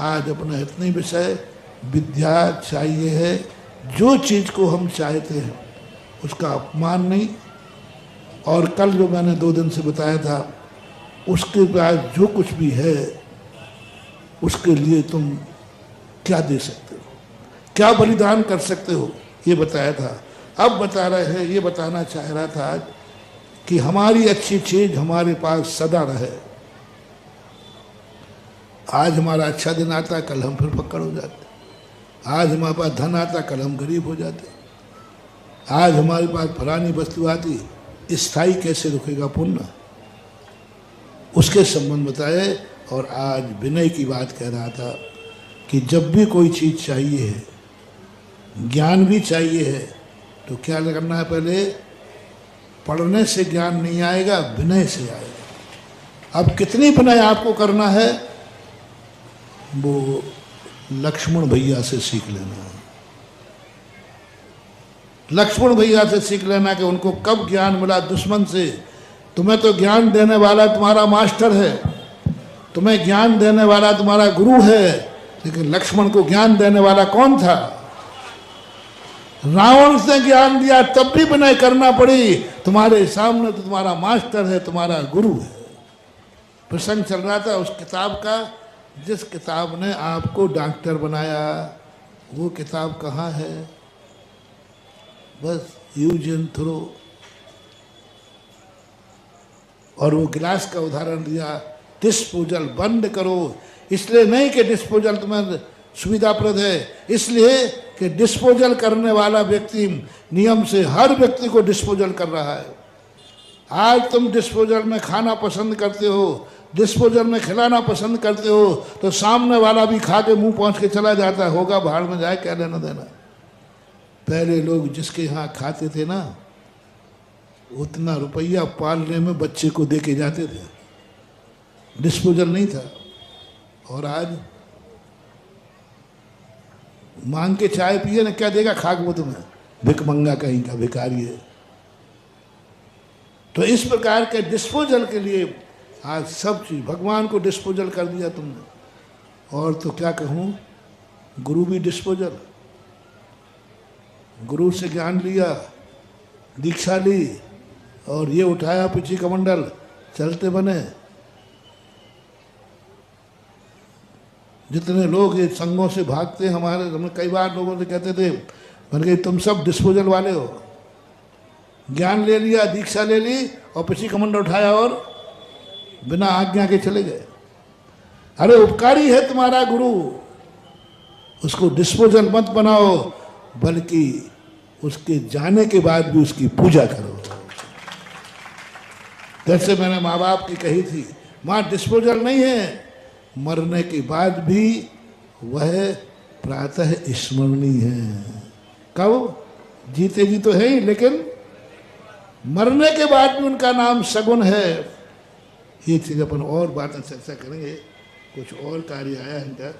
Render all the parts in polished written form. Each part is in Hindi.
आज अपना इतनी विषय विद्या चाहिए है, जो चीज़ को हम चाहते हैं उसका अपमान नहीं। और कल जो मैंने 2 दिन से बताया था, उसके बाद जो कुछ भी है उसके लिए तुम क्या दे सकते हो, क्या बलिदान कर सकते हो, ये बताया था। अब बता रहे हैं, ये बताना चाह रहा था आज कि हमारी अच्छी चीज हमारे पास सदा रहे। आज हमारा अच्छा दिन आता, कल हम फिर फक्कड़ हो जाते। आज हमारे पास धन आता, कल हम गरीब हो जाते। आज हमारे पास फलानी वस्तु आती, स्थायी कैसे रुकेगा पुण्य, उसके संबंध बताए। और आज विनय की बात कह रहा था कि जब भी कोई चीज़ चाहिए है, ज्ञान भी चाहिए है, तो क्या करना है? पहले पढ़ने से ज्ञान नहीं आएगा, विनय से आएगा। अब कितनी विनय आपको करना है, वो लक्ष्मण भैया से सीख लेना है। लक्ष्मण भैया से सीख लेना कि उनको कब ज्ञान मिला दुश्मन से। तुम्हें तो ज्ञान देने वाला तुम्हारा मास्टर है, तुम्हें ज्ञान देने वाला तुम्हारा गुरु है, लेकिन लक्ष्मण को ज्ञान देने वाला कौन था? रावण से ज्ञान दिया तब भी विनय करना पड़ी। तुम्हारे सामने तो तुम्हारा मास्टर है, तुम्हारा गुरु है। प्रसंग चल रहा था उस किताब का, जिस किताब ने आपको डॉक्टर बनाया, वो किताब कहाँ है? बस यूज एंड थ्रो। और वो गिलास का उदाहरण दिया, डिस्पोजल बंद करो। इसलिए नहीं कि डिस्पोजल तुम्हें सुविधाप्रद है, इसलिए कि डिस्पोजल करने वाला व्यक्ति नियम से हर व्यक्ति को डिस्पोजल कर रहा है। आज तुम डिस्पोजल में खाना पसंद करते हो, डिस्पोजल में खिलाना पसंद करते हो, तो सामने वाला भी खा के मुंह पहुंच के चला जाता है, होगा भाड़ में जाए, क्या लेना देना। पहले लोग जिसके यहाँ खाते थे ना, उतना रुपया पालने में बच्चे को दे के जाते थे, डिस्पोजल नहीं था। और आज मांग के चाय पिए ना, क्या देगा खाक वो तुम्हें? भिकमंगा कहीं का भिखारी है। तो इस प्रकार के डिस्पोजल के लिए आज सब चीज भगवान को डिस्पोजल कर दिया तुमने। और तो क्या कहूँ, गुरु भी डिस्पोजल। गुरु से ज्ञान लिया, दीक्षा ली, और ये उठाया पीछे कमंडल, चलते बने। जितने लोग ये संघों से भागते, हमारे हमें कई बार लोगों से कहते थे, मैंने कहा तुम सब डिस्पोजल वाले हो। ज्ञान ले लिया, दीक्षा ले ली, और पीछे कमंडल उठाया और बिना आज्ञा के चले गए। अरे उपकारी है तुम्हारा गुरु, उसको डिस्पोजल मत बनाओ, बल्कि उसके जाने के बाद भी उसकी पूजा करो। जैसे मैंने माँ बाप की कही थी, माँ डिस्पोजल नहीं है, मरने के बाद भी वह प्रातः स्मरणीय है। कब? जीते जी तो है ही, लेकिन मरने के बाद भी उनका नाम सगुन है। ये चीज अपन और बातें चर्चा करेंगे। कुछ और कार्य आया इनका,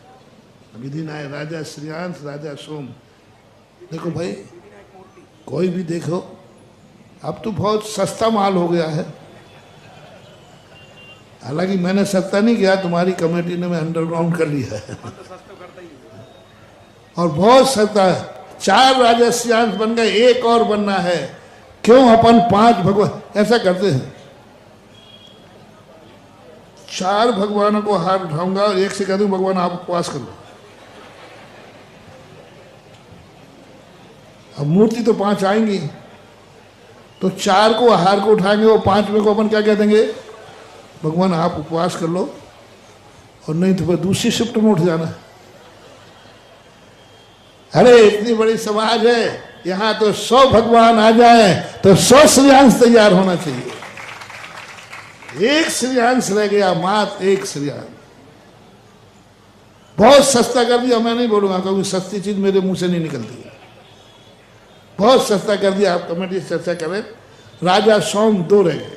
विधि नाय राजा श्रेयांश, राजा सोम। देखो भाई, कोई भी देखो, अब तो बहुत सस्ता माल हो गया है। हालांकि मैंने सस्ता नहीं किया, तुम्हारी कमेटी ने मैं अंडरग्राउंड कर लिया है और बहुत सस्ता है। 4 राजा श्रेयांश बन गए, एक और बनना है। क्यों अपन 5 भगवान ऐसा करते हैं? 4 भगवानों को हाथ उठाऊंगा और एक से कह दूं भगवान आप उपवास करो। अब मूर्ति तो 5 आएंगी, तो 4 को हार को उठाएंगे, वो 5वें को अपन क्या कह देंगे? भगवान आप उपवास कर लो, और नहीं तो फिर दूसरी शिफ्ट में उठ जाना। अरे इतनी बड़ी समाज है, यहाँ तो 100 भगवान आ जाए तो 100 श्रेयांश तैयार होना चाहिए। एक श्रेयांश रह गया, मात्र एक श्रेयांश। बहुत सस्ता कर दिया, मैं नहीं बोलूंगा क्योंकि सस्ती चीज मेरे मुंह से नहीं निकलती है। बहुत सस्ता कर दिया। आप कमेटी से चर्चा करें। राजा सोम 2 रह गए।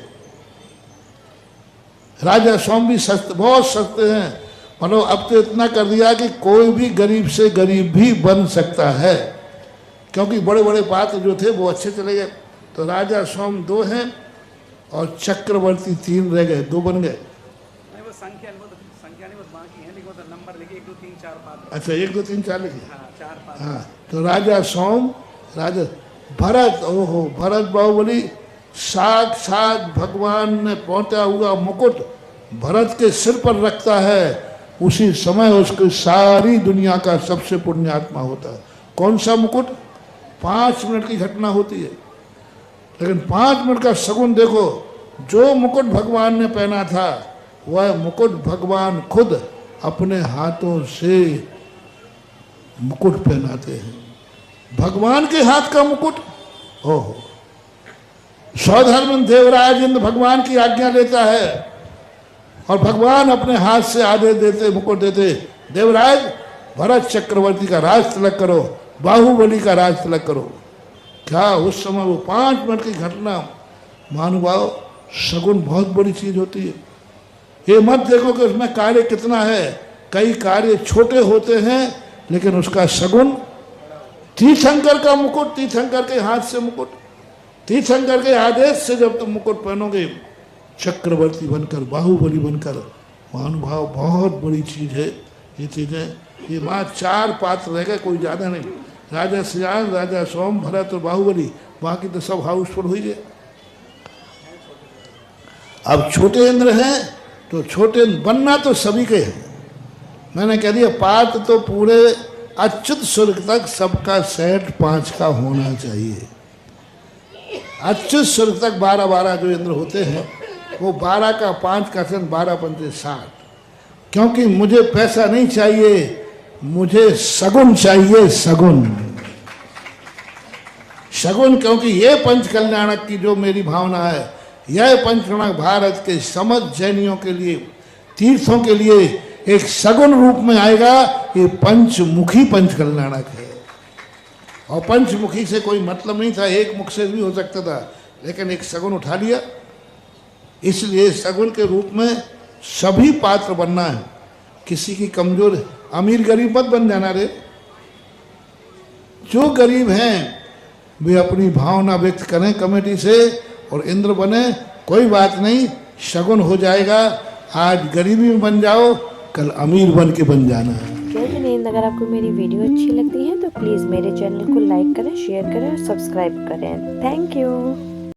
राजा सोम भी सस्ते, बहुत सस्ते हैं। मतलब अब तो इतना कर दिया कि कोई भी गरीब से गरीब भी बन सकता है, क्योंकि बड़े बड़े पात्र जो थे वो अच्छे चले गए। तो राजा सोम 2 हैं और चक्रवर्ती 3 रह गए, 2 बन गए। संख्या नहीं, बाकी है, नंबर लेके 1 2 3 4 5। अच्छा 1 2 3 4 लिखे। हाँ 4 5। हाँ तो राजा सोम, राजा भरत, ओहो भरत बाहुबली, साक्षात भगवान ने पहुंचा हुआ मुकुट भरत के सिर पर रखता है, उसी समय उसकी सारी दुनिया का सबसे पुण्यात्मा होता है। कौन सा मुकुट? 5 मिनट की घटना होती है, लेकिन 5 मिनट का सगुन देखो। जो मुकुट भगवान ने पहना था वह मुकुट भगवान खुद अपने हाथों से मुकुट पहनाते हैं। भगवान के हाथ का मुकुट, ओहो। सौधर्म देवराज इंद्र भगवान की आज्ञा लेता है और भगवान अपने हाथ से आदेश देते, मुकुट देते, देवराज भरत चक्रवर्ती का राज तिलक करो, बाहुबली का राज तिलक करो। क्या उस समय वो 5 मिनट की घटना, महानुभाव, सगुन बहुत बड़ी चीज होती है। ये मत देखो कि उसमें कार्य कितना है, कई कार्य छोटे होते हैं लेकिन उसका सगुन। तीर्थंकर का मुकुट, तीर्थंकर के हाथ से मुकुट, तीर्थंकर के आदेश से जब तुम मुकुट पहनोगे चक्रवर्ती बनकर, बाहुबली बनकर, महानुभाव बहुत बड़ी चीज है ये चीजें। ये वहाँ 4 पात्र रह गए, कोई ज्यादा नहीं। राजा श्याम, राजा सोम, भरत और बाहुबली, बाकी तो सब हाउसफुल हुई गए। अब छोटे इंद्र हैं तो छोटे बनना तो सभी के हैं। मैंने कह दिया पात्र तो पूरे अच्युत स्वर्ग तक सबका सेट 5 का होना चाहिए। अच्युत स्वर्ग तक 12-12 जो इंद्र होते हैं वो 12 का 5 का 12 पंचे 60। क्योंकि मुझे पैसा नहीं चाहिए, मुझे सगुन चाहिए, सगुन। सगुन, क्योंकि ये पंच कल्याणक की जो मेरी भावना है, यह पंचकल्याणक भारत के समस्त जैनियों के लिए, तीर्थों के लिए एक सगुन रूप में आएगा। ये पंचमुखी पंच कल्याणक है। और पंचमुखी से कोई मतलब नहीं था, एक मुख से भी हो सकता था, लेकिन एक सगुन उठा लिया। इसलिए सगुन के रूप में सभी पात्र बनना है। किसी की कमजोर, अमीर गरीब मत बन जाना रे। जो गरीब हैं वे अपनी भावना व्यक्त करें कमेटी से और इंद्र बने, कोई बात नहीं, शगुन हो जाएगा। आज गरीबी में बन जाओ, कल अमीर बन के बन जाना है। जय जिनेंद्र, अगर आपको मेरी वीडियो अच्छी लगती है तो प्लीज़ मेरे चैनल को लाइक करें, शेयर करें और सब्सक्राइब करें। Thank you.